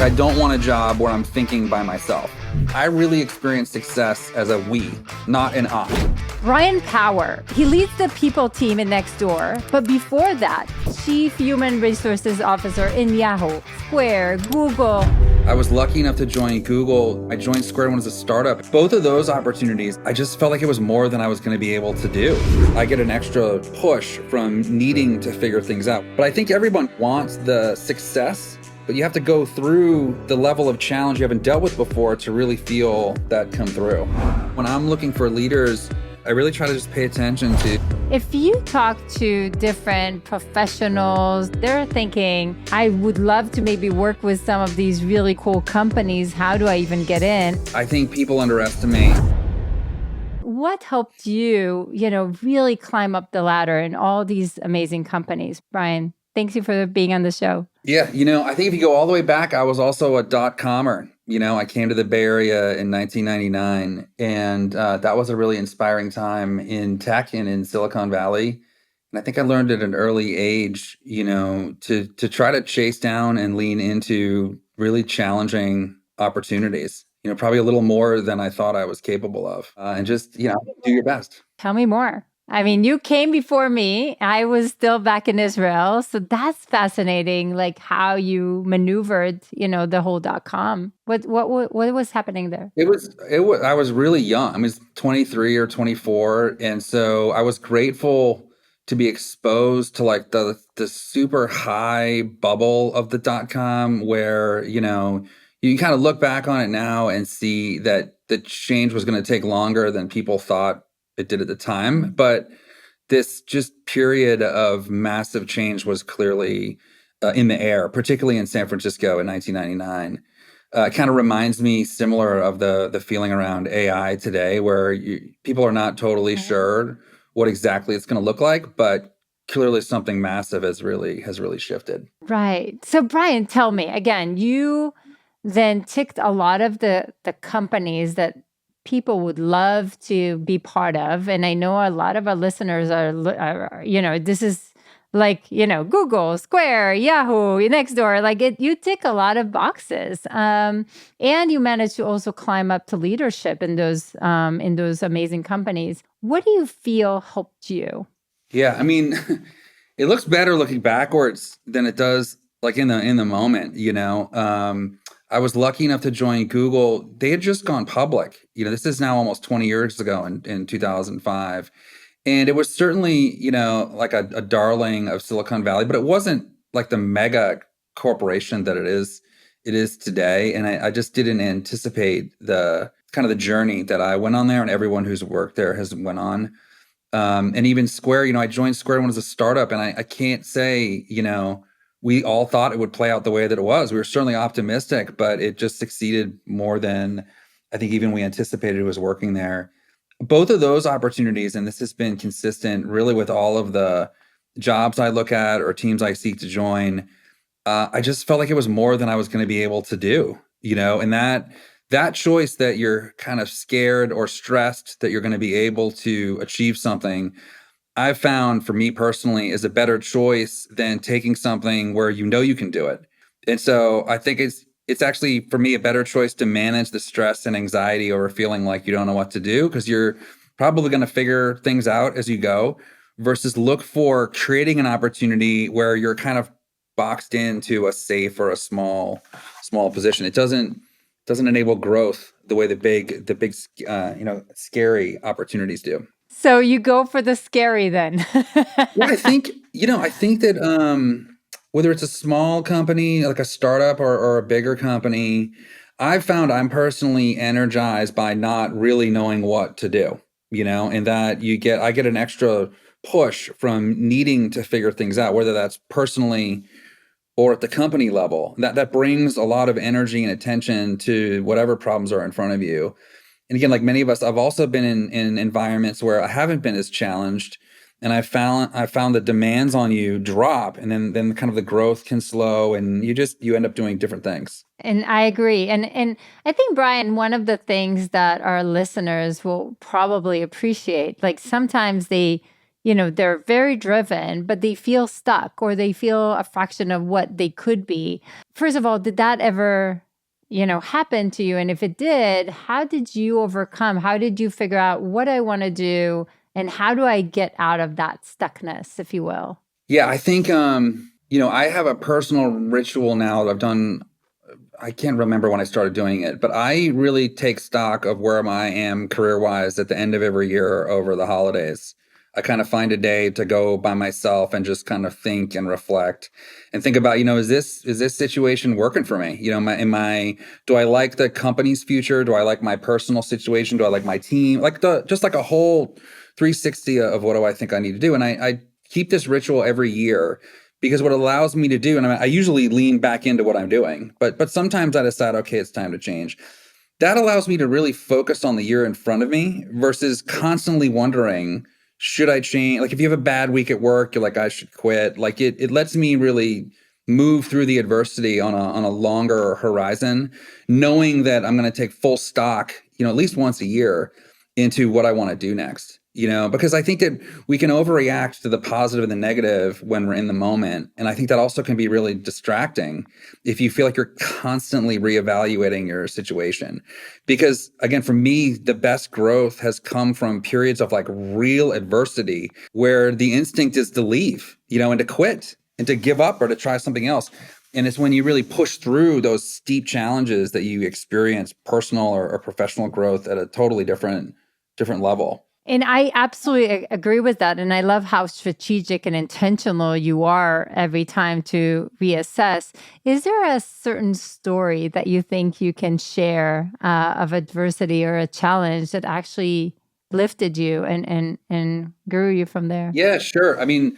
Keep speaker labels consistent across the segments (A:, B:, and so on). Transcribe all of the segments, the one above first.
A: I don't want a job where I'm thinking by myself. I really experience success as a we, not an I.
B: Bryan Power, he leads the people team in Nextdoor, but before that, Chief Human Resources Officer in Yahoo, Square, Google.
A: I was lucky enough to join Google. I joined Square One as a startup. Both of those opportunities, I just felt like it was more than I was going to be able to do. I get an extra push from needing to figure things out. But I think everyone wants the success, but you have to go through the level of challenge you haven't dealt with before to really feel that come through. When I'm looking for leaders, I really try to just pay attention to.
B: If you talk to different professionals, they're thinking, I would love to maybe work with some of these really cool companies. How do I even get in?
A: I think people underestimate.
B: What helped you, really climb up the ladder in all these amazing companies? Bryan, thanks you for being on the show.
A: Yeah, I think if you go all the way back, I was also a dot-commer. I came to the Bay Area in 1999, and that was a really inspiring time in tech and in Silicon Valley. And I think I learned at an early age, to try to chase down and lean into really challenging opportunities. Probably a little more than I thought I was capable of, and just do your best.
B: Tell me more. I mean, you came before me. I was still back in Israel. So that's fascinating, like how you maneuvered, the whole .com. What was happening there?
A: It was, I was really young. I was 23 or 24. And so I was grateful to be exposed to like the super high bubble of the .com where, you can kind of look back on it now and see that the change was going to take longer than people thought it did at the time. But this just period of massive change was clearly in the air, particularly in San Francisco in 1999. It kind of reminds me similar of the feeling around AI today, where people are not totally sure what exactly it's going to look like, but clearly something massive has really shifted.
B: Right. So Bryan, tell me again, you then ticked a lot of the companies that people would love to be part of. And I know a lot of our listeners are this is like, Google, Square, Yahoo, Nextdoor, like you tick a lot of boxes. And you managed to also climb up to leadership in those amazing companies. What do you feel helped you?
A: Yeah, I mean, it looks better looking backwards than it does like in the moment, I was lucky enough to join Google. They had just gone public. This is now almost 20 years ago in 2005. And it was certainly, like a darling of Silicon Valley, but it wasn't like the mega corporation that it is today. And I just didn't anticipate the kind of the journey that I went on there and everyone who's worked there has went on. And even Square, I joined Square One as a startup, and I can't say, we all thought it would play out the way that it was. We were certainly optimistic, but it just succeeded more than I think even we anticipated it was working there. Both of those opportunities, and this has been consistent really with all of the jobs I look at or teams I seek to join, I just felt like it was more than I was going to be able to do, and that choice that you're kind of scared or stressed that you're going to be able to achieve something, I've found for me personally is a better choice than taking something where you can do it. And so I think it's actually for me a better choice to manage the stress and anxiety over feeling like you don't know what to do, because you're probably going to figure things out as you go, versus look for creating an opportunity where you're kind of boxed into a safe or a small position. It doesn't enable growth the way the big scary opportunities do.
B: So you go for the scary then.
A: Yeah, I think that whether it's a small company, like a startup or a bigger company, I've found I'm personally energized by not really knowing what to do, and that I get an extra push from needing to figure things out, whether that's personally or at the company level. That brings a lot of energy and attention to whatever problems are in front of you. And again, like many of us, I've also been in environments where I haven't been as challenged, and I found the demands on you drop, and then kind of the growth can slow, and you end up doing different things.
B: And I agree. And I think, Bryan, one of the things that our listeners will probably appreciate, like sometimes they they're very driven, but they feel stuck or they feel a fraction of what they could be. First of all, did that ever, happen to you? And if it did, how did you overcome? How did you figure out what I want to do and how do I get out of that stuckness, if you will?
A: Yeah, I think I have a personal ritual now that I've done. I can't remember when I started doing it, but I really take stock of where I am career-wise at the end of every year over the holidays. I kind of find a day to go by myself and just kind of think and reflect and think about, is this situation working for me? Do I like the company's future? Do I like my personal situation? Do I like my team? Just like a whole 360 of what do I think I need to do? And I keep this ritual every year because what it allows me to do, and I usually lean back into what I'm doing, but sometimes I decide, okay, it's time to change. That allows me to really focus on the year in front of me versus constantly wondering, should I change? Like if you have a bad week at work, you're like, I should quit. Like it lets me really move through the adversity on a longer horizon, knowing that I'm going to take full stock, at least once a year into what I want to do next. Because I think that we can overreact to the positive and the negative when we're in the moment. And I think that also can be really distracting if you feel like you're constantly reevaluating your situation. Because again, for me, the best growth has come from periods of like real adversity where the instinct is to leave, and to quit and to give up or to try something else. And it's when you really push through those steep challenges that you experience personal or professional growth at a totally different level.
B: And I absolutely agree with that. And I love how strategic and intentional you are every time to reassess. Is there a certain story that you think you can share of adversity or a challenge that actually lifted you and grew you from there?
A: Yeah, sure. I mean,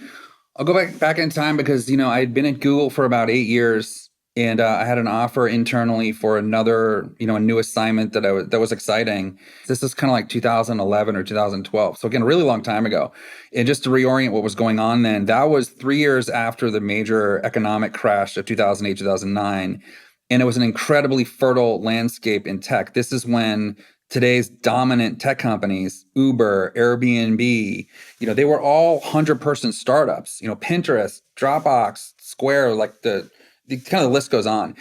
A: I'll go back in time because I had been at Google for about 8 years, and I had an offer internally for another a new assignment that was exciting. This is kind of like 2011 or 2012, so again, a really long time ago. And just to reorient what was going on then, that was 3 years after the major economic crash of 2008 2009, and it was an incredibly fertile landscape in tech. This is when today's dominant tech companies, Uber, Airbnb, they were all 100-person startups, Pinterest, Dropbox, Square, like the kind of the list goes on.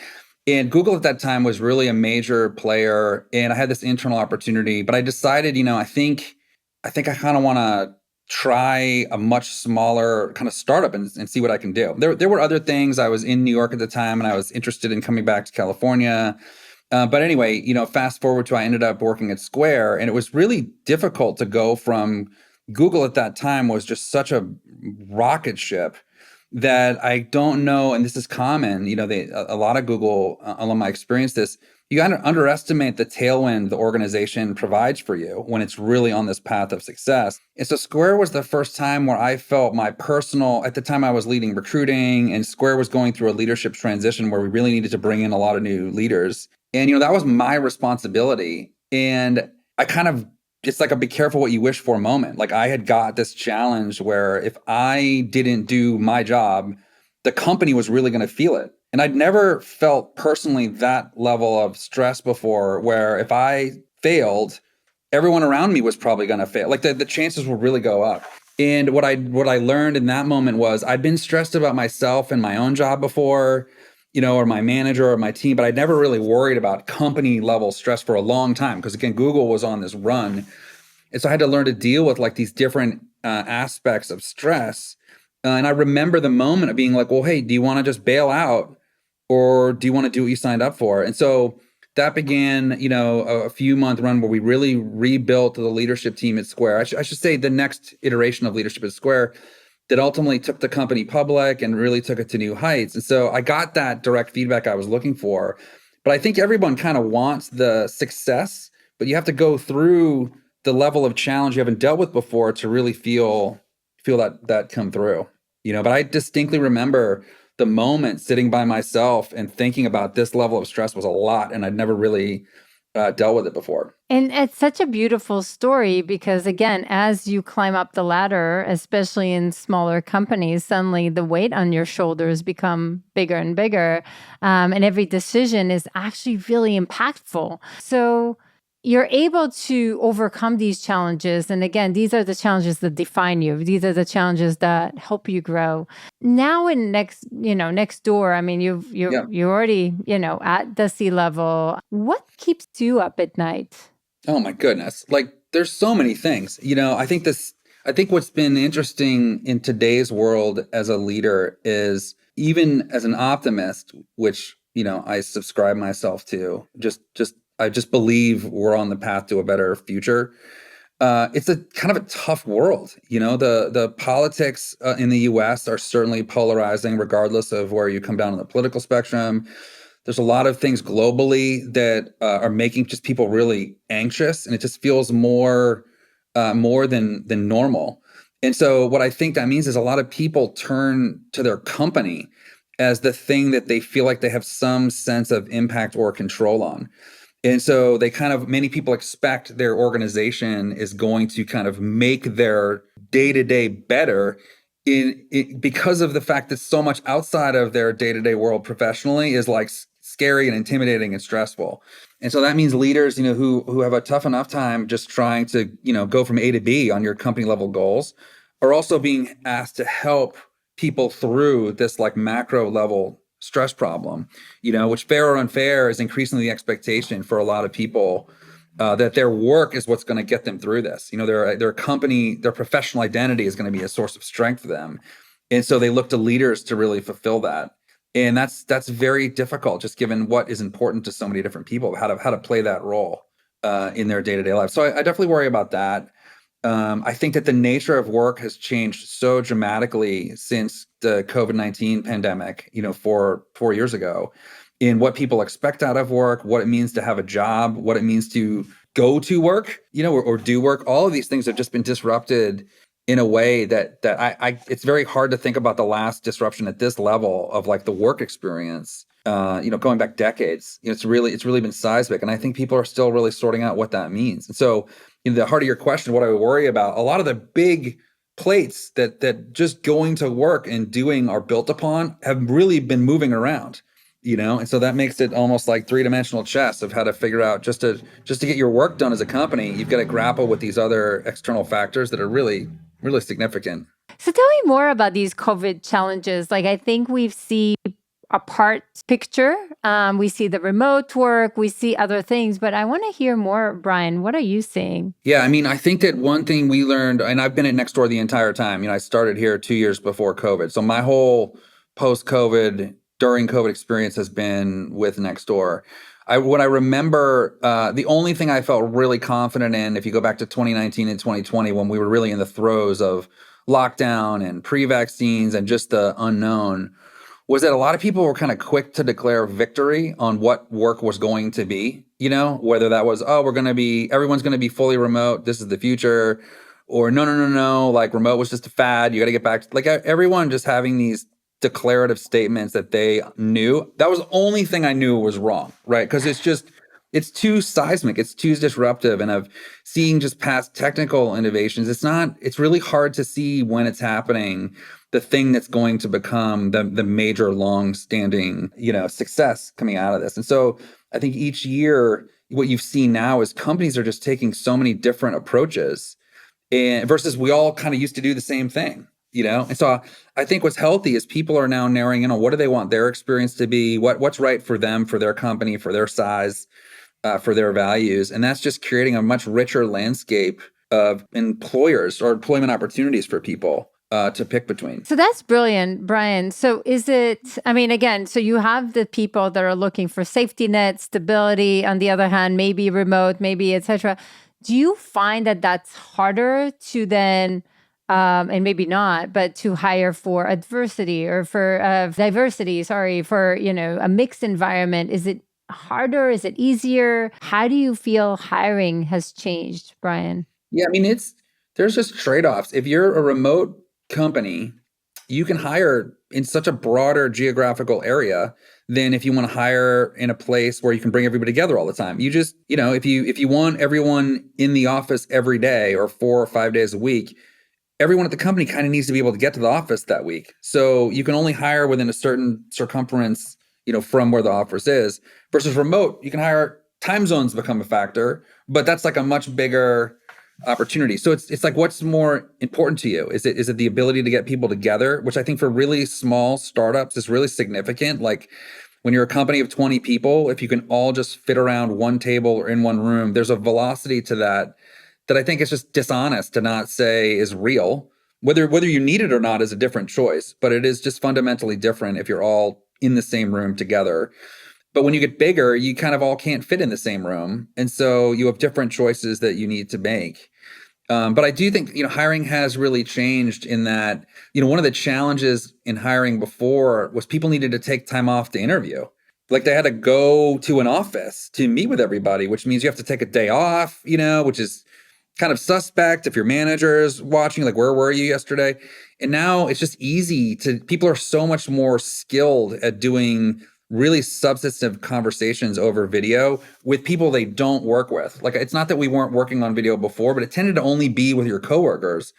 A: And Google at that time was really a major player. And I had this internal opportunity, but I decided, I think I kind of want to try a much smaller kind of startup and see what I can do. There were other things. I was in New York at the time and I was interested in coming back to California. But anyway, fast forward to I ended up working at Square, and it was really difficult to go from Google at that time was just such a rocket ship that I don't know, and this is common, a lot of Google alumni experience this. You underestimate the tailwind the organization provides for you when it's really on this path of success. And so Square was the first time where I felt my personal, at the time I was leading recruiting, and Square was going through a leadership transition where we really needed to bring in a lot of new leaders. And, that was my responsibility. And I kind of, it's like a be careful what you wish for moment. Like I had got this challenge where if I didn't do my job, the company was really going to feel it. And I'd never felt personally that level of stress before, where if I failed, everyone around me was probably going to fail. Like the chances will really go up. And what I learned in that moment was I'd been stressed about myself and my own job before, or my manager or my team, but I'd never really worried about company level stress for a long time. Because again, Google was on this run. And so I had to learn to deal with like these different aspects of stress. And I remember the moment of being like, well, hey, do you want to just bail out or do you want to do what you signed up for? And so that began, a few month run where we really rebuilt the leadership team at Square. I should say the next iteration of leadership at Square that ultimately took the company public and really took it to new heights. And so I got that direct feedback I was looking for. But I think everyone kind of wants the success, but you have to go through the level of challenge you haven't dealt with before to really feel that come through. But I distinctly remember the moment sitting by myself and thinking about this level of stress was a lot, and I'd never really dealt with it before.
B: And it's such a beautiful story because, again, as you climb up the ladder, especially in smaller companies, suddenly the weight on your shoulders become bigger and bigger. And every decision is actually really impactful. So you're able to overcome these challenges. And again, these are the challenges that define you. These are the challenges that help you grow. Now in Nextdoor, I mean, you're already, at the sea level. What keeps you up at night?
A: Oh my goodness. Like there's so many things. I think what's been interesting in today's world as a leader is even as an optimist, which, I subscribe myself to, I just believe we're on the path to a better future. It's a kind of a tough world. The politics in the US are certainly polarizing regardless of where you come down on the political spectrum. There's a lot of things globally that are making just people really anxious, and it just feels more than normal. And so what I think that means is a lot of people turn to their company as the thing that they feel like they have some sense of impact or control on. And so many people expect their organization is going to kind of make their day-to-day better because of the fact that so much outside of their day-to-day world professionally is like scary and intimidating and stressful. And so that means leaders, who have a tough enough time just trying to, go from A to B on your company level goals are also being asked to help people through this like macro level stress problem, which fair or unfair is increasingly the expectation for a lot of people that their work is what's going to get them through this. Their company, their professional identity is going to be a source of strength for them. And so they look to leaders to really fulfill that. And that's very difficult, just given what is important to so many different people, how to play that role in their day-to-day life. So I definitely worry about that. I think that the nature of work has changed so dramatically since the COVID-19 pandemic, 4 years ago, in what people expect out of work, what it means to have a job, what it means to go to work, or do work. All of these things have just been disrupted in a way that it's very hard to think about the last disruption at this level of like the work experience, going back decades. It's really been seismic. And I think people are still really sorting out what that means. And so, the heart of your question, what I worry about, a lot of the big plates that just going to work and doing are built upon have really been moving around, and so that makes it almost like three-dimensional chess of how to figure out just to get your work done as a company. You've got to grapple with these other external factors that are really, really significant.
B: So tell me more about these COVID challenges. Like, I think we've seen a part picture. We see the remote work, we see other things, but I want to hear more, Bryan. What are you seeing?
A: Yeah, I mean, I think that one thing we learned, and I've been at Nextdoor the entire time. I started here 2 years before COVID. So my whole post-COVID, during COVID experience has been with Nextdoor. What I remember, the only thing I felt really confident in, if you go back to 2019 and 2020, when we were really in the throes of lockdown and pre-vaccines and just the unknown, was that a lot of people were kind of quick to declare victory on what work was going to be, whether that was, everyone's going to be fully remote, this is the future, or no, like remote was just a fad, you got to get back to, like, everyone just having these declarative statements that they knew. That was the only thing I knew was wrong, right? Because it's too seismic, it's too disruptive. And of seeing just past technical innovations, it's really hard to see when it's happening, the thing that's going to become the major long-standing, success coming out of this. And so I think each year, what you've seen now is companies are just taking so many different approaches, and versus we all kind of used to do the same thing. And so I think what's healthy is people are now narrowing in on what do they want their experience to be, what's right for them, for their company, for their size, for their values. And that's just creating a much richer landscape of employers or employment opportunities for people to pick between.
B: So that's brilliant, Bryan. So so you have the people that are looking for safety net, stability, on the other hand, maybe remote, maybe et cetera. Do you find that that's harder to then, and maybe not, but to hire for adversity or for diversity, for, a mixed environment? Is it harder? Is it easier? How do you feel hiring has changed, Bryan?
A: Yeah, I mean, there's just trade-offs. If you're a remote company, you can hire in such a broader geographical area than if you want to hire in a place where you can bring everybody together all the time. You just, if you want everyone in the office every day or 4 or 5 days a week, everyone at the company kind of needs to be able to get to the office that week. So you can only hire within a certain circumference, from where the office is. Versus remote, you can hire time zones become a factor, but that's like a much bigger opportunity. So it's like, what's more important to you? Is it the ability to get people together, which I think for really small startups is really significant. Like when you're a company of 20 people, if you can all just fit around one table or in one room, there's a velocity to that I think is just dishonest to not say is real. Whether you need it or not is a different choice, but it is just fundamentally different if you're all in the same room together. But when you get bigger, you kind of all can't fit in the same room. And so you have different choices that you need to make. But I do think, hiring has really changed in that, one of the challenges in hiring before was people needed to take time off to interview. Like they had to go to an office to meet with everybody, which means you have to take a day off, which is kind of suspect if your manager is watching, like, where were you yesterday? And now it's just people are so much more skilled at doing really substantive conversations over video with people they don't work with. Like, it's not that we weren't working on video before, but it tended to only be with your coworkers.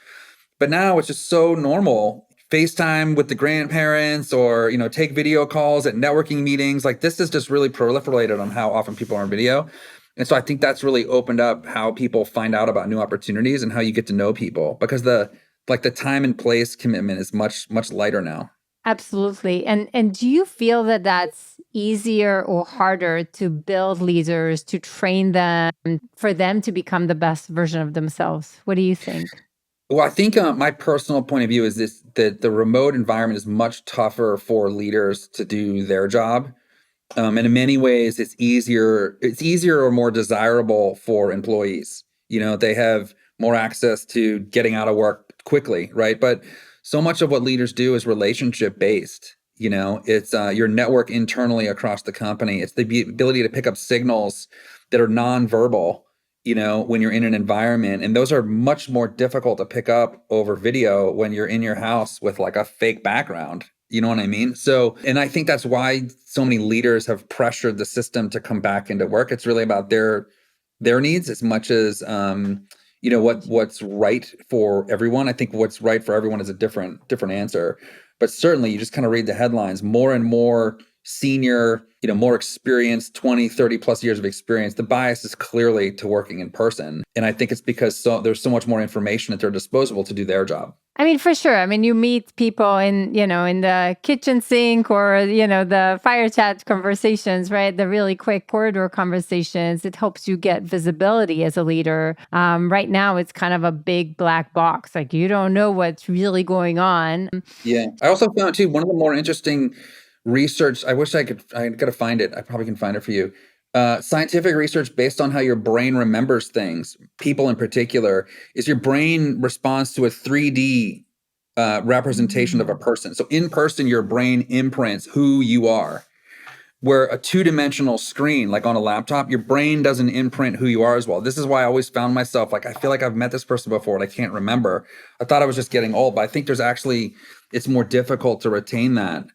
A: But now it's just so normal. FaceTime with the grandparents or, take video calls at networking meetings. Like this is just really proliferated on how often people are on video. And so I think that's really opened up how people find out about new opportunities and how you get to know people, because the time and place commitment is much, much lighter now.
B: Absolutely. And do you feel that that's easier or harder to build leaders, to train them, for them to become the best version of themselves? What do you think?
A: Well, I think my personal point of view is that the remote environment is much tougher for leaders to do their job. And in many ways, it's easier or more desirable for employees. They have more access to getting out of work quickly, right? But so much of what leaders do is relationship based. It's your network internally across the company. It's the ability to pick up signals that are nonverbal, when you're in an environment. And those are much more difficult to pick up over video when you're in your house with like a fake background. You know what I mean? So, and I think that's why so many leaders have pressured the system to come back into work. It's really about their needs as much as what's right for everyone. I think what's right for everyone is a different answer. But certainly you just kind of read the headlines, more and more senior, more experienced, 20, 30 plus years of experience. The bias is clearly to working in person. And I think it's because there's so much more information at their disposal to do their job.
B: I mean, for sure. I mean, you meet people in the kitchen sink or, the fire chat conversations, right? The really quick corridor conversations. It helps you get visibility as a leader. Right now, it's kind of a big black box. Like you don't know what's really going on.
A: Yeah. I also found too, one of the more interesting research, I got to find it. I probably can find it for you. Scientific research based on how your brain remembers things, people in particular, is your brain responds to a 3D representation of a person. So in person, your brain imprints who you are. Where a two-dimensional screen, like on a laptop, your brain doesn't imprint who you are as well. This is why I always found myself like, I feel like I've met this person before and I can't remember. I thought I was just getting old, but I think it's more difficult to retain that.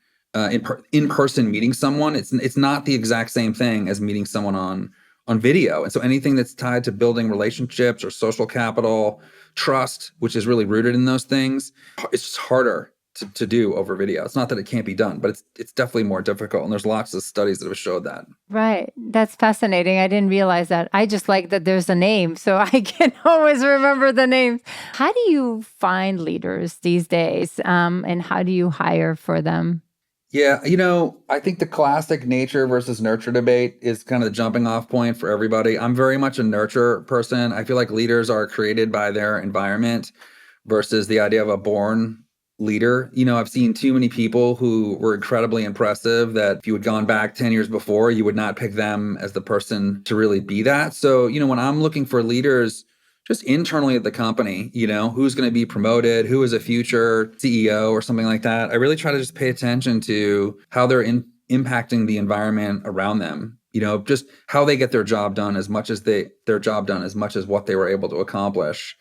A: In person meeting someone, it's not the exact same thing as meeting someone on video. And so anything that's tied to building relationships or social capital, trust, which is really rooted in those things, it's just harder to do over video. It's not that it can't be done, but it's definitely more difficult. And there's lots of studies that have showed that.
B: Right. That's fascinating. I didn't realize that. I just like that there's a name, so I can always remember the names. How do you find leaders these days? And how do you hire for them?
A: Yeah, I think the classic nature versus nurture debate is kind of the jumping off point for everybody. I'm very much a nurture person. I feel like leaders are created by their environment versus the idea of a born leader. I've seen too many people who were incredibly impressive that if you had gone back 10 years before, you would not pick them as the person to really be that. So, when I'm looking for leaders, just internally at the company, who's going to be promoted, who is a future CEO or something like that. I really try to just pay attention to how they're impacting the environment around them, just how they get their job done as much as what they were able to accomplish.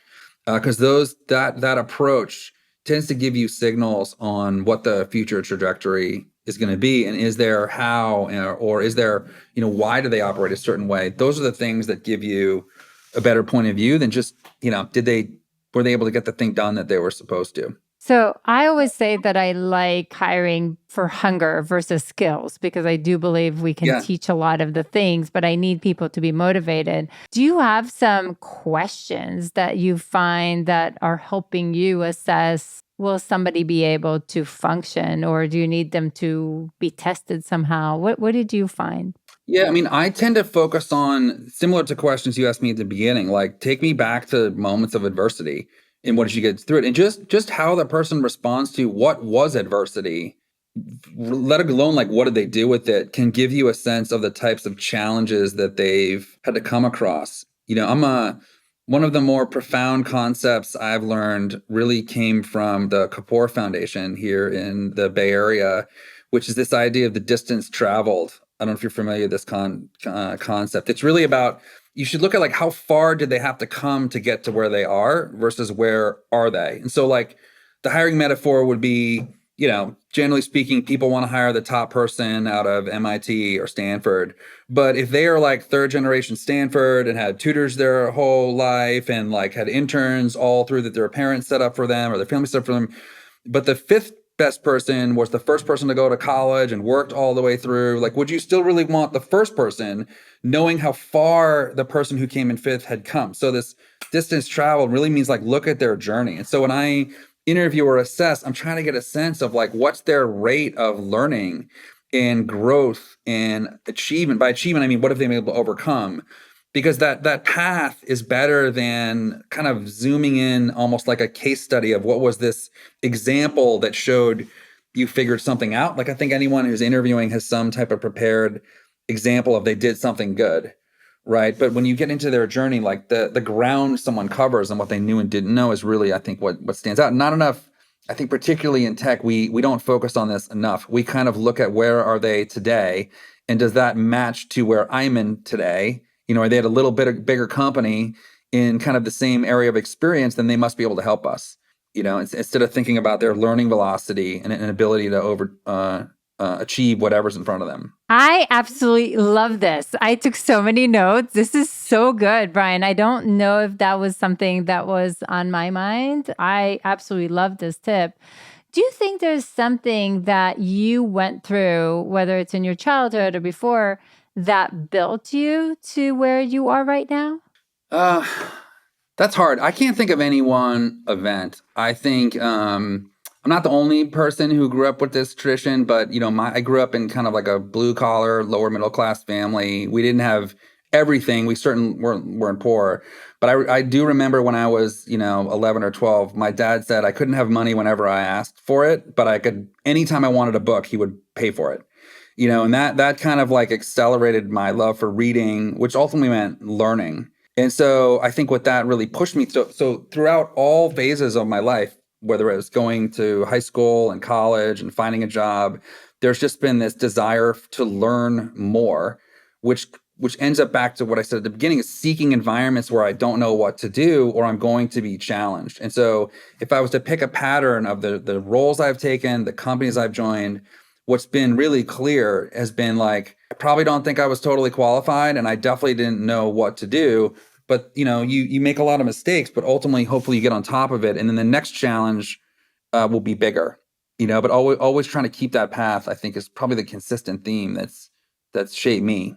A: Because that approach tends to give you signals on what the future trajectory is going to be, and is there how, or is there, why do they operate a certain way? Those are the things that give you a better point of view than just, were they able to get the thing done that they were supposed to?
B: So I always say that I like hiring for hunger versus skills because I do believe we can
A: Yeah.
B: teach a lot of the things, but I need people to be motivated. Do you have some questions that you find that are helping you assess, will somebody be able to function, or do you need them to be tested somehow? What did you find?
A: Yeah, I mean, I tend to focus on similar to questions you asked me at the beginning, like take me back to moments of adversity and what did you get through it, and just how the person responds to what was adversity, let alone like what did they do with it, can give you a sense of the types of challenges that they've had to come across. I'm a one of the more profound concepts I've learned really came from the Kapoor Foundation here in the Bay Area, which is this idea of the distance traveled. I don't know if you're familiar with this concept. It's really about, you should look at like how far did they have to come to get to where they are versus where are they. And so like the hiring metaphor would be, generally speaking, people want to hire the top person out of MIT or Stanford. But if they are like third generation Stanford and had tutors their whole life and like had interns all through that their parents set up for them or their family set up for them, but the fifth best person was the first person to go to college and worked all the way through, like, would you still really want the first person knowing how far the person who came in fifth had come? So this distance travel really means like look at their journey. And so when I interview or assess, I'm trying to get a sense of like what's their rate of learning and growth and achievement. By achievement, I mean what have they been able to overcome? Because that path is better than kind of zooming in almost like a case study of what was this example that showed you figured something out. Like I think anyone who's interviewing has some type of prepared example of they did something good, right? But when you get into their journey, like the ground someone covers and what they knew and didn't know is really, I think, what stands out. Not enough. I think particularly in tech, we don't focus on this enough. We kind of look at where are they today, and does that match to where I'm in today? Are they at a little bit bigger company in kind of the same area of experience, then they must be able to help us. Instead of thinking about their learning velocity and an ability to achieve whatever's in front of them.
B: I absolutely love this. I took so many notes. This is so good, Bryan. I don't know if that was something that was on my mind. I absolutely love this tip. Do you think there's something that you went through, whether it's in your childhood or before, that built you to where you are right now?
A: Uh, that's hard. I can't think of any one event. I think I'm not the only person who grew up with this tradition, but I grew up in kind of like a blue collar, lower middle class family. We didn't have everything. We certainly weren't poor, but I do remember when I was 11 or 12, my dad said I couldn't have money whenever I asked for it, but I could anytime I wanted a book, he would pay for it. And that kind of like accelerated my love for reading, which ultimately meant learning. And so I think what that really pushed me so throughout all phases of my life, whether it was going to high school and college and finding a job, there's just been this desire to learn more, which ends up back to what I said at the beginning, is seeking environments where I don't know what to do or I'm going to be challenged. And so if I was to pick a pattern of the roles I've taken, the companies I've joined, what's been really clear has been like, I probably don't think I was totally qualified and I definitely didn't know what to do. But you make a lot of mistakes, but ultimately, hopefully, you get on top of it, and then the next challenge will be bigger. But always trying to keep that path, I think, is probably the consistent theme that's shaped me.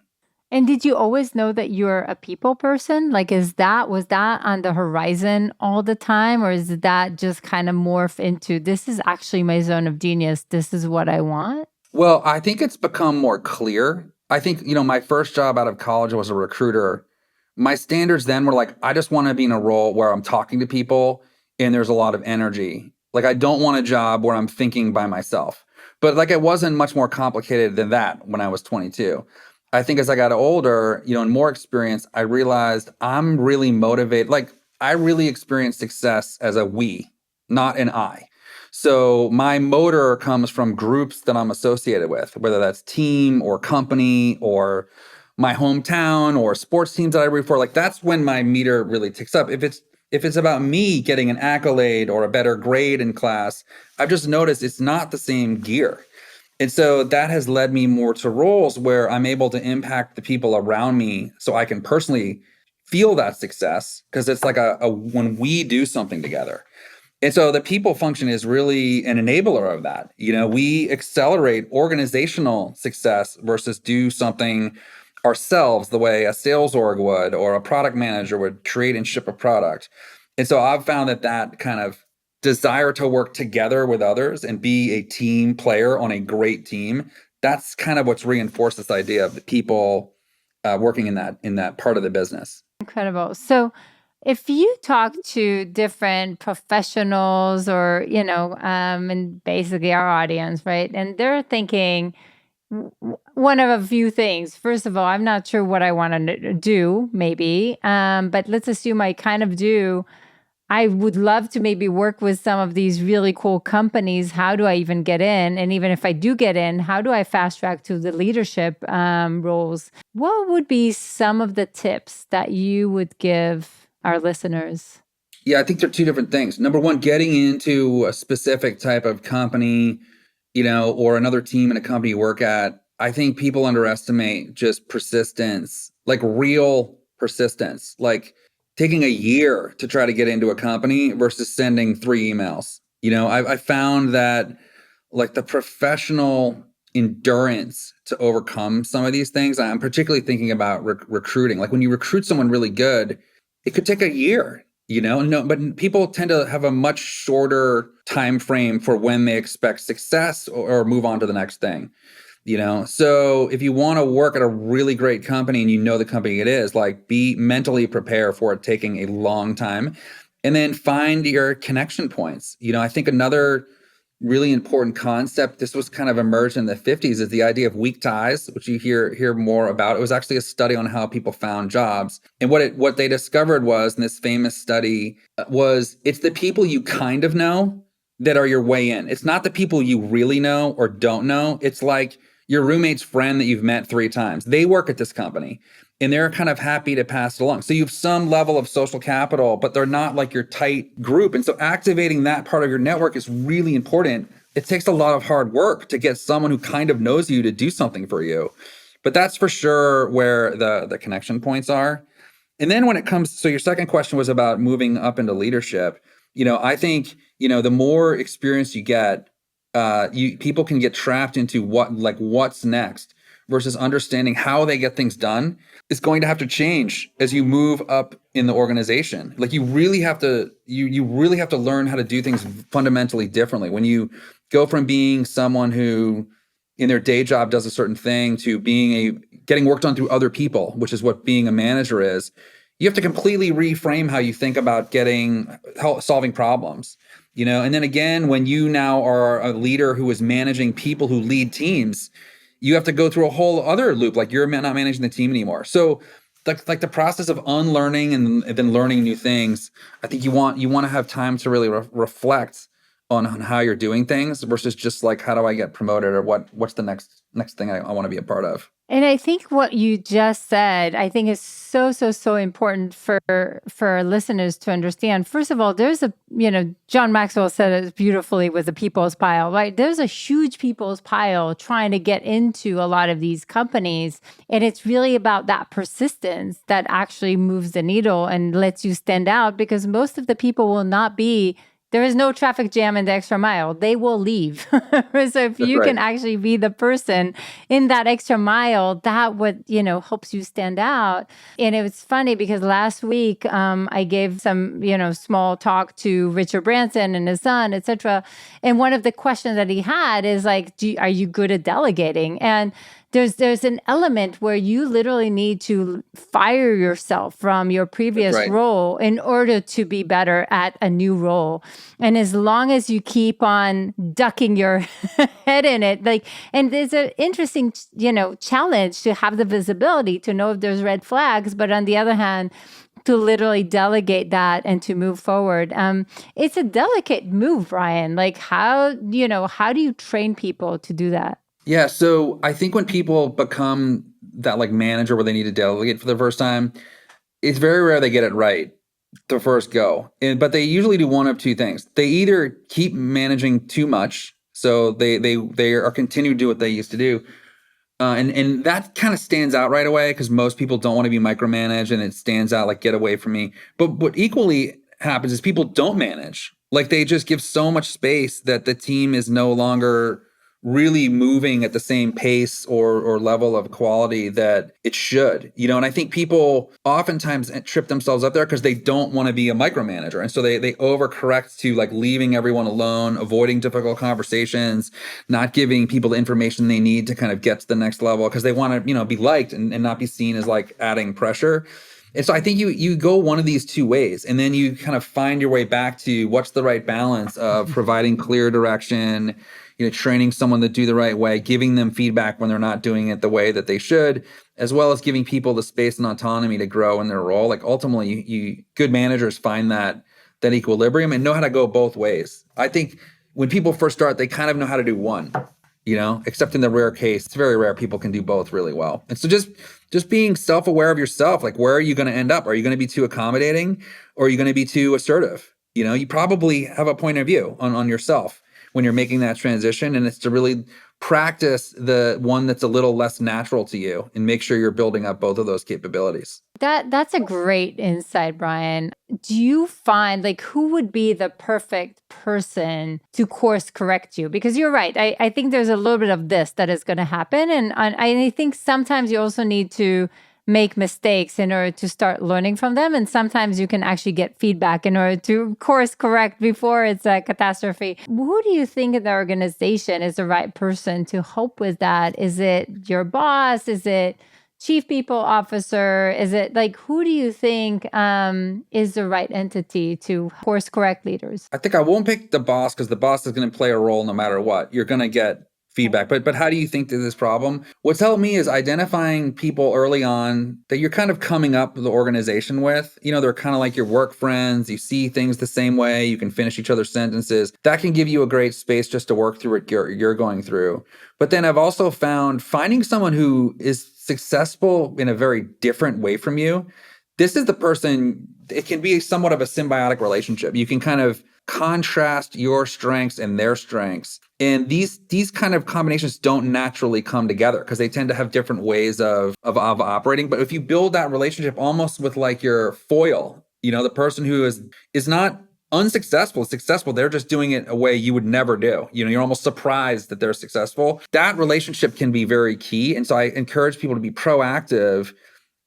B: And did you always know that you're a people person? Like, was that on the horizon all the time? Or is that just kind of morph into this is actually my zone of genius? This is what I want?
A: Well, I think it's become more clear. I think, my first job out of college was a recruiter. My standards then were like, I just want to be in a role where I'm talking to people and there's a lot of energy. Like, I don't want a job where I'm thinking by myself. But like, it wasn't much more complicated than that when I was 22. I think as I got older, and more experience, I realized I'm really motivated. Like, I really experienced success as a we, not an I. So my motor comes from groups that I'm associated with, whether that's team or company or my hometown or sports teams that I root for. Like, that's when my meter really ticks up. If it's about me getting an accolade or a better grade in class, I've just noticed it's not the same gear. And so that has led me more to roles where I'm able to impact the people around me so I can personally feel that success, because it's like a when we do something together. And so the people function is really an enabler of that. We accelerate organizational success versus do something ourselves the way a sales org would or a product manager would create and ship a product. And so I've found that kind of desire to work together with others and be a team player on a great team, that's kind of what's reinforced this idea of the people working in that part of the business.
B: Incredible. So, if you talk to different professionals or, and basically our audience, right, and they're thinking one of a few things. First of all, I'm not sure what I want to do, maybe, but let's assume I kind of do. I would love to maybe work with some of these really cool companies. How do I even get in? And even if I do get in, how do I fast track to the leadership roles? What would be some of the tips that you would give our listeners?
A: Yeah, I think they're two different things. Number one, getting into a specific type of company, or another team in a company you work at. I think people underestimate just persistence, like real persistence, like taking a year to try to get into a company versus sending 3 emails. I found that like the professional endurance to overcome some of these things. I'm particularly thinking about recruiting. Like when you recruit someone really good, it could take a year. No, but people tend to have a much shorter time frame for when they expect success or move on to the next thing. So if you want to work at a really great company and the company it is, like be mentally prepared for it taking a long time, and then find your connection points. I think another really important concept, this was kind of emerged in the 50s, is the idea of weak ties, which you hear more about. It was actually a study on how people found jobs. And what they discovered was, in this famous study, was it's the people you kind of know that are your way in. It's not the people you really know or don't know. It's like your roommate's friend that you've met 3 times. They work at this company and they're kind of happy to pass it along. So you have some level of social capital, but they're not like your tight group. And so activating that part of your network is really important. It takes a lot of hard work to get someone who kind of knows you to do something for you. But that's for sure where the connection points are. And then when it comes, so your second question was about moving up into leadership. I think, the more experience you get, people can get trapped into what's next versus understanding how they get things done is going to have to change as you move up in the organization. Like you really have to learn how to do things fundamentally differently. When you go from being someone who in their day job does a certain thing to getting work done through other people, which is what being a manager is, you have to completely reframe how you think about solving problems. And then again, when you now are a leader who is managing people who lead teams, you have to go through a whole other loop. Like you're not managing the team anymore. So like the process of unlearning and then learning new things, I think you want to have time to really reflect on how you're doing things versus just like, how do I get promoted or what's the next thing I want to be a part of.
B: And I think what you just said, I think is so important for our listeners to understand. First of all, there's John Maxwell said it beautifully with the people's pile, right? There's a huge people's pile trying to get into a lot of these companies. And it's really about that persistence that actually moves the needle and lets you stand out, because most of the people will not be. There is no traffic jam in the extra mile. They will leave. So if you can actually be the person in that extra mile, that would, helps you stand out. And it was funny because last week I gave some, small talk to Richard Branson and his son, et cetera. And one of the questions that he had is like, are you good at delegating? And there's an element where you literally need to fire yourself from your previous role in order to be better at a new role. And as long as you keep on ducking your head in it, and there's an interesting, challenge to have the visibility to know if there's red flags, but on the other hand, to literally delegate that and to move forward. It's a delicate move, Bryan. Like how do you train people to do that?
A: Yeah, so I think when people become that like manager where they need to delegate for the first time, it's very rare they get it right the first go. But they usually do one of two things. They either keep managing too much, so they are continuing to do what they used to do, and that kind of stands out right away because most people don't want to be micromanaged, and it stands out like, get away from me. But what equally happens is people don't manage. Like they just give so much space that the team is no longer really moving at the same pace or level of quality that it should. And I think people oftentimes trip themselves up there because they don't want to be a micromanager. And so they overcorrect to like leaving everyone alone, avoiding difficult conversations, not giving people the information they need to kind of get to the next level because they want to, be liked and not be seen as like adding pressure. And so I think you go one of these two ways, and then you kind of find your way back to what's the right balance of providing clear direction, training someone to do the right way, giving them feedback when they're not doing it the way that they should, as well as giving people the space and autonomy to grow in their role. Like ultimately, you good managers find that equilibrium and know how to go both ways. I think when people first start, they kind of know how to do one. Except in the rare case, it's very rare people can do both really well. And so just being self-aware of yourself, like where are you going to end up? Are you going to be too accommodating or are you going to be too assertive? You probably have a point of view on yourself when you're making that transition. And it's to really practice the one that's a little less natural to you and make sure you're building up both of those capabilities.
B: That's a great insight, Bryan. Do you find like who would be the perfect person to course correct you? Because you're right. I think there's a little bit of this that is going to happen. And I think sometimes you also need to make mistakes in order to start learning from them. And sometimes you can actually get feedback in order to course correct before it's a catastrophe. Who do you think in the organization is the right person to help with that? Is it your boss? Is it chief people officer? Is it like, who do you think is the right entity to course correct leaders?
A: I think I won't pick the boss because the boss is going to play a role no matter what. You're going to get feedback. But how do you think through this problem? What's helped me is identifying people early on that you're kind of coming up the organization with. They're kind of like your work friends. You see things the same way. You can finish each other's sentences. That can give you a great space just to work through what you're going through. But then I've also found finding someone who is successful in a very different way from you. This is the person, it can be somewhat of a symbiotic relationship. You can kind of contrast your strengths and their strengths. And these kind of combinations don't naturally come together because they tend to have different ways of operating. But if you build that relationship almost with like your foil, the person who is not unsuccessful, successful, they're just doing it a way you would never do. You're almost surprised that they're successful. That relationship can be very key. And so I encourage people to be proactive.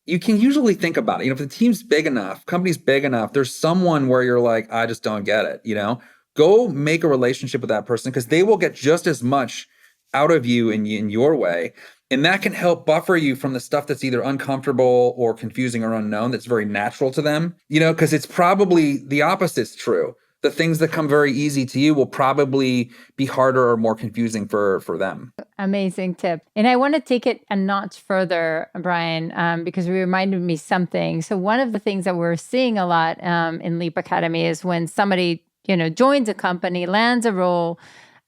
A: You can usually think about it. If the team's big enough, company's big enough, there's someone where you're like, I just don't get it, Go make a relationship with that person because they will get just as much out of you in your way. And that can help buffer you from the stuff that's either uncomfortable or confusing or unknown that's very natural to them, because it's probably the opposite's true. The things that come very easy to you will probably be harder or more confusing for them.
B: Amazing tip. And I want to take it a notch further, Bryan, because you reminded me something. So one of the things that we're seeing a lot in Leap Academy is when somebody, joins a company, lands a role,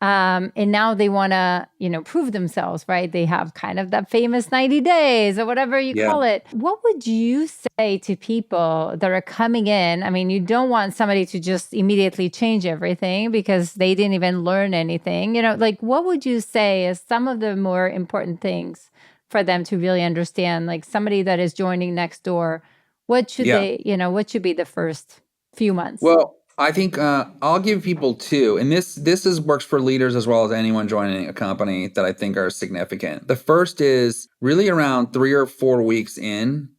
B: and now they want to, prove themselves, right? They have kind of that famous 90 days or whatever you call it. What would you say to people that are coming in? I mean, you don't want somebody to just immediately change everything because they didn't even learn anything. Like what would you say is some of the more important things for them to really understand? Like somebody that is joining Nextdoor, what should what should be the first few months?
A: Well, I think I'll give people two, and this works for leaders as well as anyone joining a company that I think are significant. The first is really around 3 or 4 weeks in,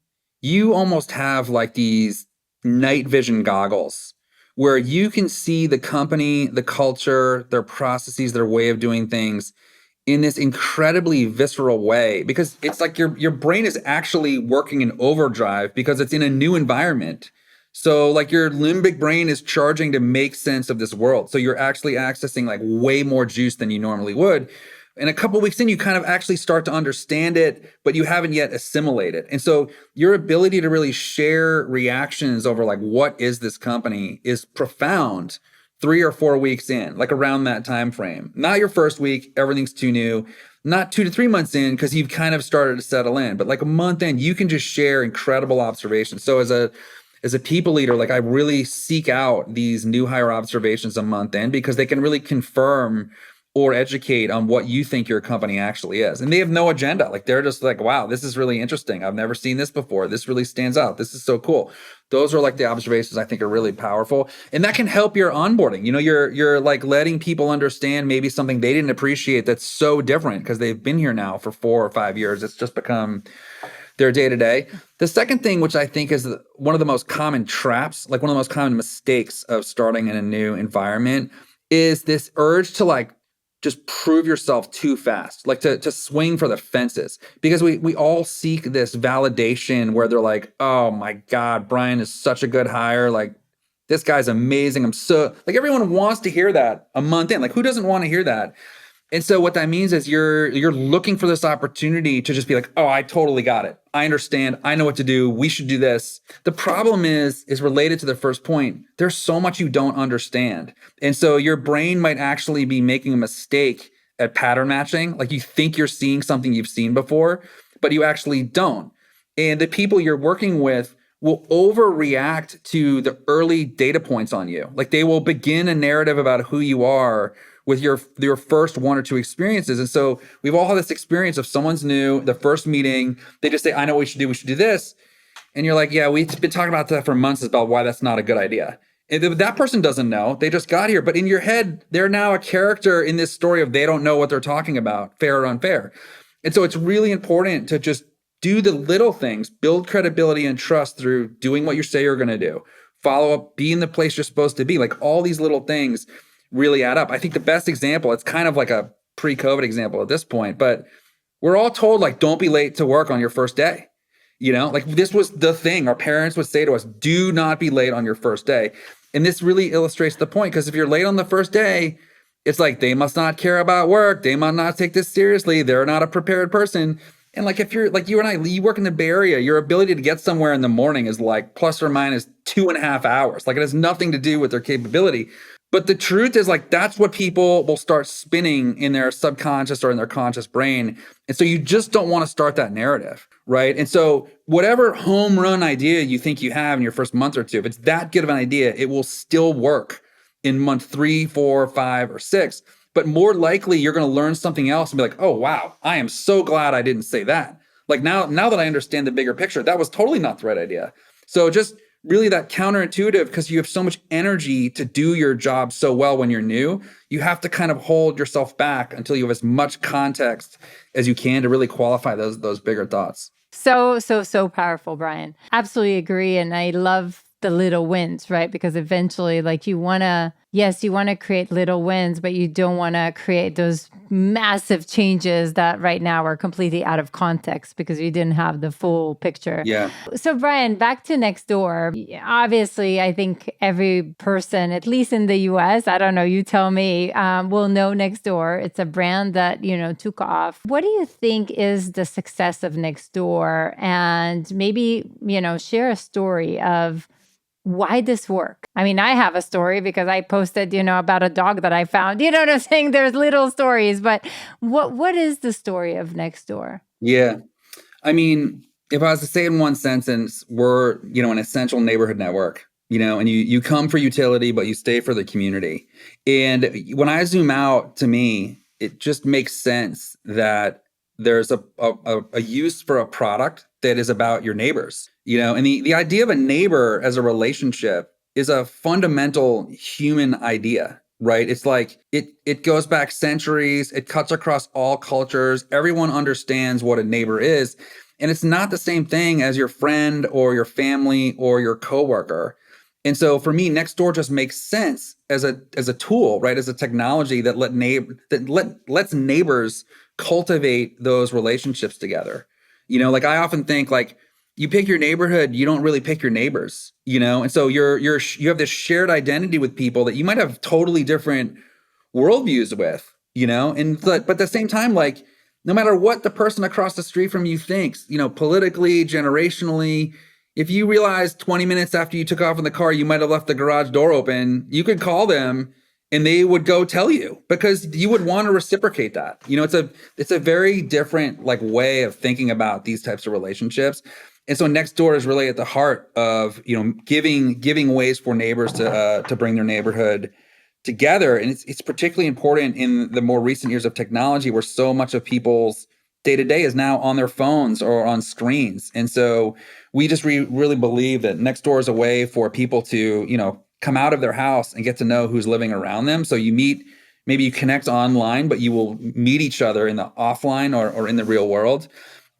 A: you almost have like these night vision goggles where you can see the company, the culture, their processes, their way of doing things in this incredibly visceral way because it's like your brain is actually working in overdrive because it's in a new environment. So like your limbic brain is charging to make sense of this world. So you're actually accessing like way more juice than you normally would. And a couple of weeks in, you kind of actually start to understand it, but you haven't yet assimilated. And so your ability to really share reactions over like, what is this company is profound 3 or 4 weeks in, like around that time frame. Not your first week, everything's too new. Not 2 to 3 months in, because you've kind of started to settle in. But like a month in, you can just share incredible observations. So as a people leader, like I really seek out these new hire observations a month in because they can really confirm or educate on what you think your company actually is. And they have no agenda. Like they're just like, wow, this is really interesting. I've never seen this before. This really stands out. This is so cool. Those are like the observations I think are really powerful. And that can help your onboarding. You know, you're like letting people understand maybe something they didn't appreciate that's so different because they've been here now for 4 or 5 years. It's just become their day to day. The second thing, which I think is one of the most common traps, like one of the most common mistakes of starting in a new environment, is this urge to like just prove yourself too fast, like to swing for the fences, because we all seek this validation where they're like, oh my God, Bryan is such a good hire. Like this guy's amazing. I'm so like everyone wants to hear that a month in. Like who doesn't want to hear that? And so what that means is you're looking for this opportunity to just be like, oh, I totally got it. I understand. I know what to do. We should do this. The problem is related to the first point. There's so much you don't understand. And so your brain might actually be making a mistake at pattern matching. Like you think you're seeing something you've seen before, but you actually don't. And the people you're working with will overreact to the early data points on you. Like they will begin a narrative about who you are with your first 1 or 2 experiences. And so we've all had this experience of someone's new, the first meeting, they just say, I know what we should do this. And you're like, yeah, we've been talking about that for months about why that's not a good idea. And that person doesn't know, they just got here. But in your head, they're now a character in this story of they don't know what they're talking about, fair or unfair. And so it's really important to just do the little things, build credibility and trust through doing what you say you're going to do, follow up, be in the place you're supposed to be. Like all these little things really add up. I think the best example, it's kind of like a pre-COVID example at this point, but we're all told like, don't be late to work on your first day. You know, like this was the thing our parents would say to us, do not be late on your first day. And this really illustrates the point, because if you're late on the first day, it's like, they must not care about work. They must not take this seriously. They're not a prepared person. And like, if you're like you and I, you work in the Bay Area, your ability to get somewhere in the morning is like plus or minus 2.5 hours. Like it has nothing to do with their capability. But the truth is like, that's what people will start spinning in their subconscious or in their conscious brain. And so you just don't want to start that narrative, right? And so whatever home run idea you think you have in your first month or two, if it's that good of an idea, it will still work in month 3, 4, 5, or 6. But more likely you're going to learn something else and be like, oh, wow, I am so glad I didn't say that. Like now that I understand the bigger picture, that was totally not the right idea. So just really that counterintuitive, because you have so much energy to do your job so well when you're new, you have to kind of hold yourself back until you have as much context as you can to really qualify those bigger thoughts.
B: So powerful, Bryan. Absolutely agree. And I love the little wins, right? Because eventually, like you want to create little wins, but you don't want to create those massive changes that right now are completely out of context because you didn't have the full picture.
A: Yeah.
B: So Bryan, back to Nextdoor. Obviously, I think every person, at least in the US, I don't know, you tell me, will know Nextdoor. It's a brand that, took off. What do you think is the success of Nextdoor? And maybe, share a story of why this work? I mean, I have a story because I posted, about a dog that I found. You know what I'm saying? There's little stories, but what is the story of Nextdoor?
A: Yeah. I mean, if I was to say in one sentence, we're, an essential neighborhood network, and you come for utility, but you stay for the community. And when I zoom out, to me, it just makes sense that there's a use for a product that is about your neighbors, and the idea of a neighbor as a relationship is a fundamental human idea, right? It's like it goes back centuries. It cuts across all cultures. Everyone understands what a neighbor is. And it's not the same thing as your friend or your family or your coworker. And so for me, Nextdoor just makes sense as a tool, right? As a technology that lets neighbors cultivate those relationships together. Like I often think like you pick your neighborhood, you don't really pick your neighbors, and so you have this shared identity with people that you might have totally different worldviews with, but at the same time, like no matter what the person across the street from you thinks, politically, generationally, if you realize 20 minutes after you took off in the car, you might have left the garage door open, you could call them and they would go tell you because you would want to reciprocate that. It's a very different like way of thinking about these types of relationships. And so Nextdoor is really at the heart of, giving ways for neighbors to bring their neighborhood together. And it's particularly important in the more recent years of technology, where so much of people's day to day is now on their phones or on screens. And so we just really believe that Nextdoor is a way for people to, come out of their house and get to know who's living around them. So maybe you connect online, but you will meet each other in the offline or in the real world.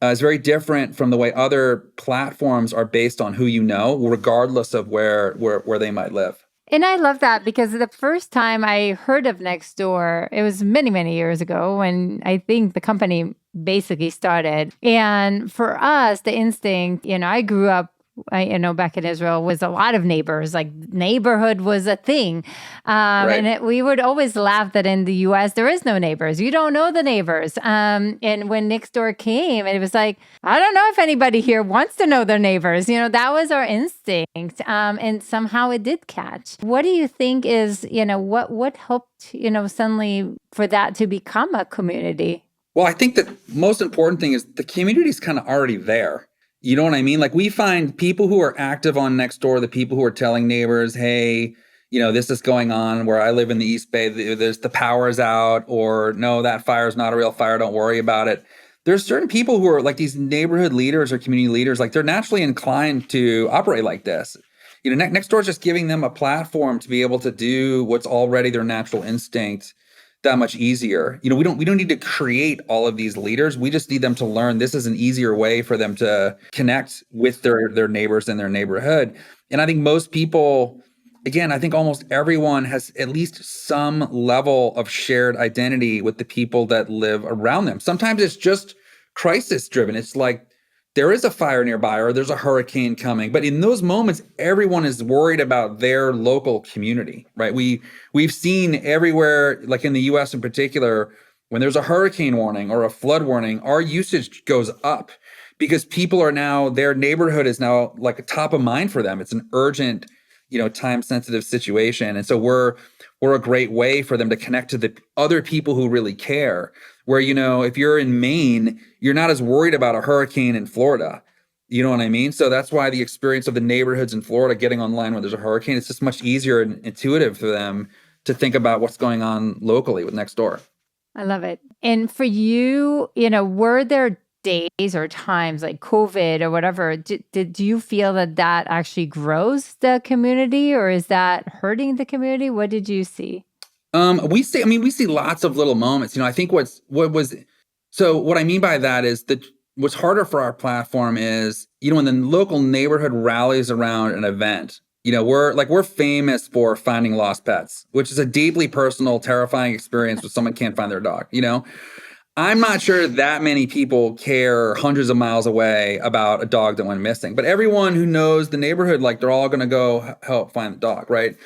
A: It's very different from the way other platforms are based on who you know, regardless of where they might live.
B: And I love that, because the first time I heard of Nextdoor, it was many, many years ago when I think the company basically started. And for us, the instinct, I grew up, back in Israel, was a lot of neighbors. Like, neighborhood was a thing.
A: Right.
B: And we would always laugh that in the US, there is no neighbors. You don't know the neighbors. And when Nextdoor came, it was like, I don't know if anybody here wants to know their neighbors. That was our instinct. And somehow it did catch. What do you think is, what helped, suddenly for that to become a community?
A: Well, I think the most important thing is the community is kind of already there. You know what I mean? Like, we find people who are active on Nextdoor, the people who are telling neighbors, hey, this is going on where I live in the East Bay. There's the power is out, or no, that fire is not a real fire. Don't worry about it. There's certain people who are like these neighborhood leaders or community leaders, like they're naturally inclined to operate like this. Nextdoor is just giving them a platform to be able to do what's already their natural instinct that much easier. We don't need to create all of these leaders. We just need them to learn this is an easier way for them to connect with their neighbors in their neighborhood. And I think most people, again, I think almost everyone has at least some level of shared identity with the people that live around them. Sometimes it's just crisis driven. It's like there is a fire nearby or there's a hurricane coming. But in those moments, everyone is worried about their local community, right? We've seen everywhere, like in the US in particular, when there's a hurricane warning or a flood warning, our usage goes up because people are now, their neighborhood is now like a top of mind for them. It's an urgent, time sensitive situation. And so we're a great way for them to connect to the other people who really care. Where, if you're in Maine, you're not as worried about a hurricane in Florida. You know what I mean? So that's why the experience of the neighborhoods in Florida getting online when there's a hurricane, it's just much easier and intuitive for them to think about what's going on locally with Nextdoor.
B: I love it. And for you, were there days or times like COVID or whatever, did you feel that actually grows the community, or is that hurting the community? What did you see?
A: We see lots of little moments. I think what I mean by that is that what's harder for our platform is, when the local neighborhood rallies around an event, we're famous for finding lost pets, which is a deeply personal, terrifying experience when someone can't find their dog. I'm not sure that many people care hundreds of miles away about a dog that went missing, but everyone who knows the neighborhood, like they're all going to go help find the dog, right?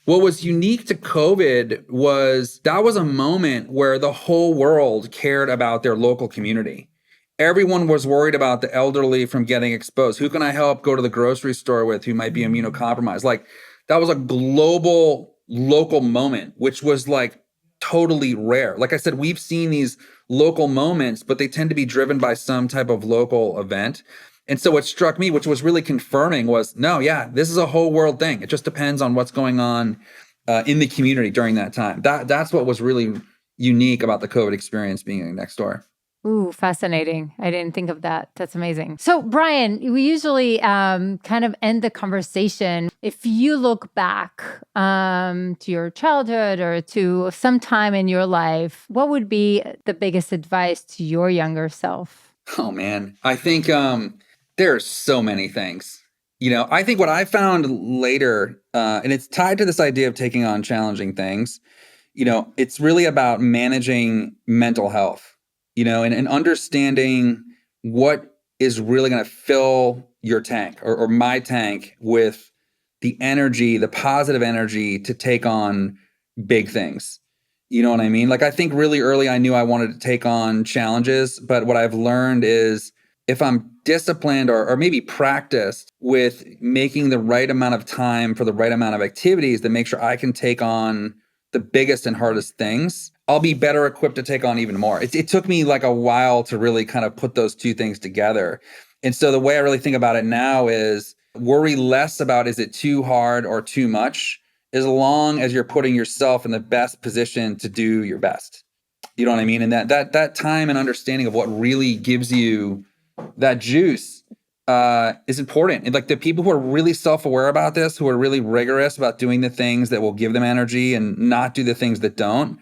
A: What was unique to COVID was that was a moment where the whole world cared about their local community. Everyone was worried about the elderly from getting exposed. Who can I help go to the grocery store with who might be immunocompromised? Like, that was a global, local moment, which was like totally rare. Like I said, we've seen these local moments, but they tend to be driven by some type of local event. And so what struck me, which was really confirming, was this is a whole world thing. It just depends on what's going on in the community during that time. That's what was really unique about the COVID experience being next door.
B: Ooh, fascinating. I didn't think of that. That's amazing. So, Bryan, we usually kind of end the conversation. If you look back to your childhood or to some time in your life, what would be the biggest advice to your younger self?
A: Oh, man. I think there's so many things. I think what I found later, and it's tied to this idea of taking on challenging things, it's really about managing mental health. And understanding what is really going to fill your tank or my tank with the energy, the positive energy to take on big things. You know what I mean? Like, I think really early I knew I wanted to take on challenges, but what I've learned is if I'm disciplined or maybe practiced with making the right amount of time for the right amount of activities that make sure I can take on the biggest and hardest things, I'll be better equipped to take on even more. It took me like a while to really kind of put those two things together. And so the way I really think about it now is worry less about is it too hard or too much, as long as you're putting yourself in the best position to do your best. You know what I mean? And that time and understanding of what really gives you that juice is important. And like the people who are really self-aware about this, who are really rigorous about doing the things that will give them energy and not do the things that don't,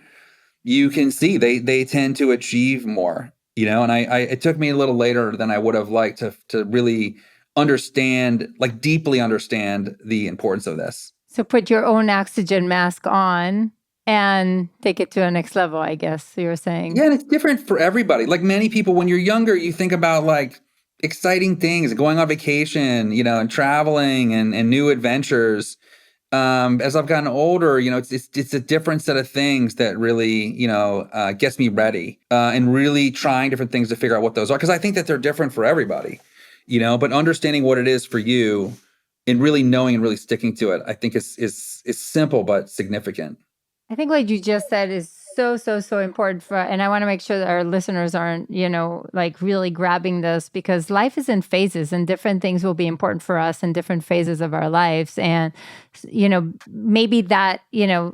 A: you can see they tend to achieve more, and I it took me a little later than I would have liked to really understand, like deeply understand the importance of this.
B: So put your own oxygen mask on and take it to a next level, I guess you're saying.
A: Yeah, and it's different for everybody. Like many people, when you're younger, you think about like exciting things, going on vacation, and traveling and new adventures. As I've gotten older, it's a different set of things that really, gets me ready, and really trying different things to figure out what those are. Because I think that they're different for everybody, but understanding what it is for you and really knowing and really sticking to it, I think is simple but significant.
B: I think what you just said is so important and I want to make sure that our listeners aren't, like really grabbing this, because life is in phases and different things will be important for us in different phases of our lives. And, maybe that,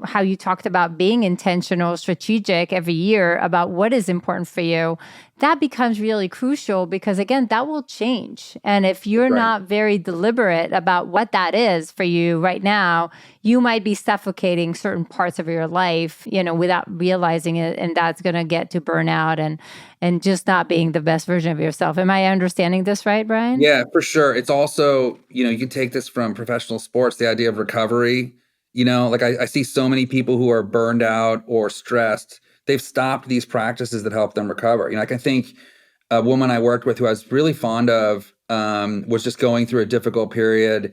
B: how you talked about being intentional, strategic every year about what is important for you, that becomes really crucial because again, that will change. And if you're not very deliberate about what that is for you right now, you might be suffocating certain parts of your life, without realizing it. And that's going to get to burnout and just not being the best version of yourself. Am I understanding this right, Bryan?
A: Yeah, for sure. It's also, you can take this from professional sports, the idea of recovery. Like I see so many people who are burned out or stressed. They've stopped these practices that help them recover. I can think a woman I worked with who I was really fond of was just going through a difficult period.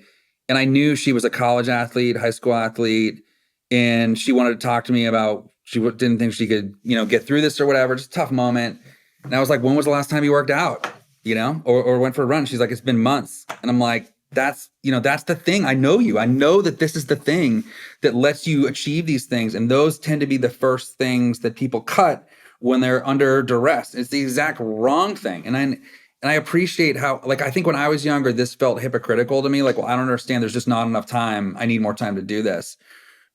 A: And I knew she was a college athlete, high school athlete, and she wanted to talk to me about, she didn't think she could, get through this or whatever. Just a tough moment. And I was like, when was the last time you worked out, or went for a run? She's like, it's been months. And I'm like, that's the thing. I know you. I know that this is the thing that lets you achieve these things. And those tend to be the first things that people cut when they're under duress. It's the exact wrong thing. And I appreciate how, like, I think when I was younger, this felt hypocritical to me. Like, well, I don't understand. There's just not enough time. I need more time to do this.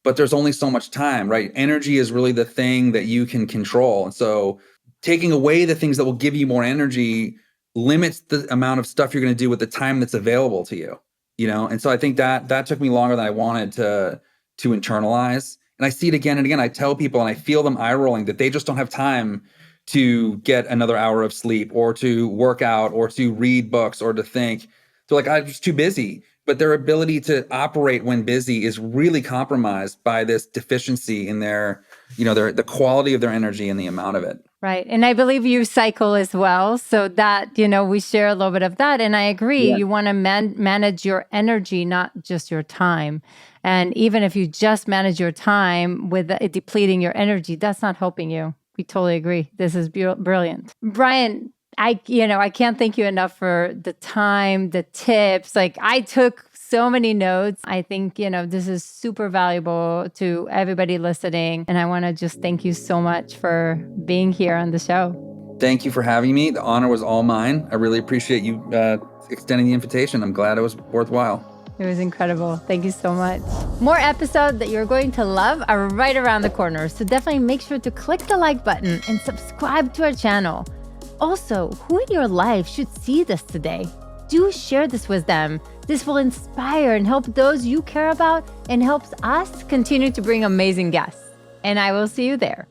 A: But there's only so much time, right? Energy is really the thing that you can control. And so taking away the things that will give you more energy limits the amount of stuff you're going to do with the time that's available to you, And so I think that took me longer than I wanted to internalize. And I see it again and again. I tell people and I feel them eye rolling that they just don't have time to get another hour of sleep or to work out or to read books or to think. They're like, I'm just too busy. But their ability to operate when busy is really compromised by this deficiency in their, the quality of their energy and the amount of it.
B: Right. And I believe you cycle as well. So that, we share a little bit of that. And I agree. Yeah. You want to manage your energy, not just your time. And even if you just manage your time with depleting your energy, that's not helping you. We totally agree. This is brilliant. Bryan, I can't thank you enough for the time, the tips. Like I took so many notes. I think, this is super valuable to everybody listening. And I want to just thank you so much for being here on the show.
A: Thank you for having me. The honor was all mine. I really appreciate you extending the invitation. I'm glad it was worthwhile.
B: It was incredible. Thank you so much. More episodes that you're going to love are right around the corner. So definitely make sure to click the like button and subscribe to our channel. Also, who in your life should see this today? Do share this with them. This will inspire and help those you care about and helps us continue to bring amazing guests. And I will see you there.